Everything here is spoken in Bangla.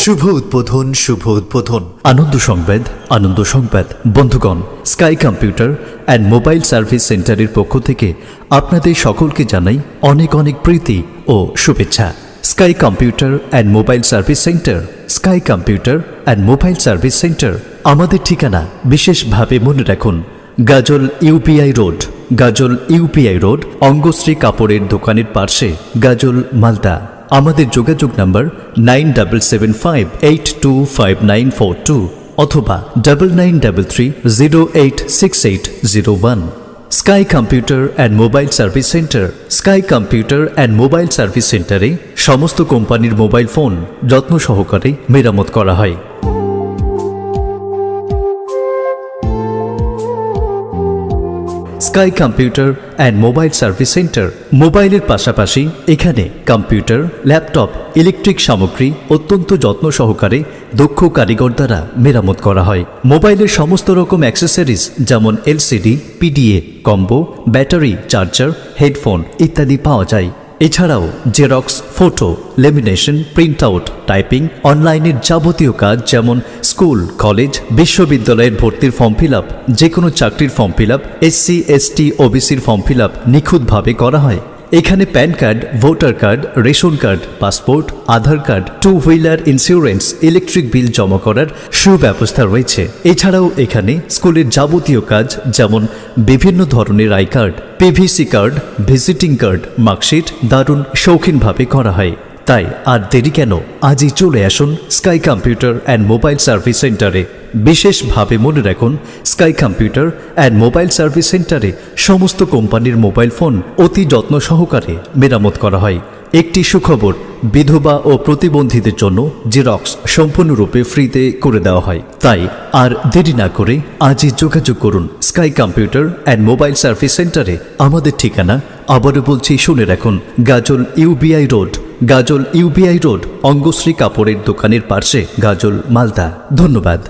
শুভ উদ্বোধন। আনন্দ সংবাদ বন্ধুগণ, sky computer and mobile service সেন্টারের পক্ষ থেকে আপনাদের সকলকে জানাই অনেক অনেক প্রীতি ও শুভেচ্ছা। Sky computer and mobile service centre, sky computer and mobile service centre. আমাদের ঠিকানা বিশেষভাবে মনে রাখুন, গাজল ইউপিআই রোড, অঙ্গশ্রী কাপড়ের দোকানের পাশে, গাজল, মালদা। আমাদের যোগাযোগ নাম্বার 9775825942 অথবা 9933086801। Sky computer and mobile service centre. Sky computer and mobile service সেন্টারে সমস্ত কোম্পানির মোবাইল ফোন যত্ন সহকারে মেরামত করা হয়। Sky computer and mobile service centre মোবাইলের পাশাপাশি এখানে কম্পিউটার, ল্যাপটপ, ইলেকট্রিক সামগ্রী অত্যন্ত যত্ন সহকারে দক্ষ কারিগর দ্বারা মেরামত করা হয়। মোবাইলের সমস্ত রকম অ্যাক্সেসরিজ যেমন LCD, PDA, combo, battery, charger, headphone ইত্যাদি পাওয়া যায়। এছাড়াও xerox, photo, lamination, print out, typing, অনলাইনের যাবতীয় কাজ যেমন স্কুল, কলেজ, বিশ্ববিদ্যালয়ের ভর্তির ফর্ম ফিল আপ, যে কোনো চাকরির form fill up, SC, ST, ওবিসির ফর্ম ফিল আপ নিখুঁতভাবে করা হয়। এখানে PAN card, voter card, ration card, passport, Aadhaar card, two wheeler insurance, electric bill জমা করার সুব্যবস্থা রয়েছে। এছাড়াও এখানে স্কুলের যাবতীয় কাজ যেমন বিভিন্ন ধরনের I card, PVC card, visiting card, marksheet দারুণ শৌখিনভাবে করা হয়। তাই আর দেরি কেন, আজই চলে আসুন sky computer and mobile service সেন্টারে। বিশেষভাবে মনে রাখুন, sky computer and mobile service সেন্টারে সমস্ত কোম্পানির মোবাইল ফোন অতি যত্ন সহকারে মেরামত করা হয়। একটি সুখবর, বিধবা ও প্রতিবন্ধীদের জন্য জেরক্স সম্পূর্ণরূপে ফ্রিতে করে দেওয়া হয়। তাই আর দেরি না করে আজই যোগাযোগ করুন sky computer and mobile service সেন্টারে। আমাদের ঠিকানা আবারও বলছি, শুনে রাখুন, গাজল ইউপিআই রোড, অঙ্গশ্রী কাপড়ের দোকানের পাশে, গাজল, মালদা। ধন্যবাদ।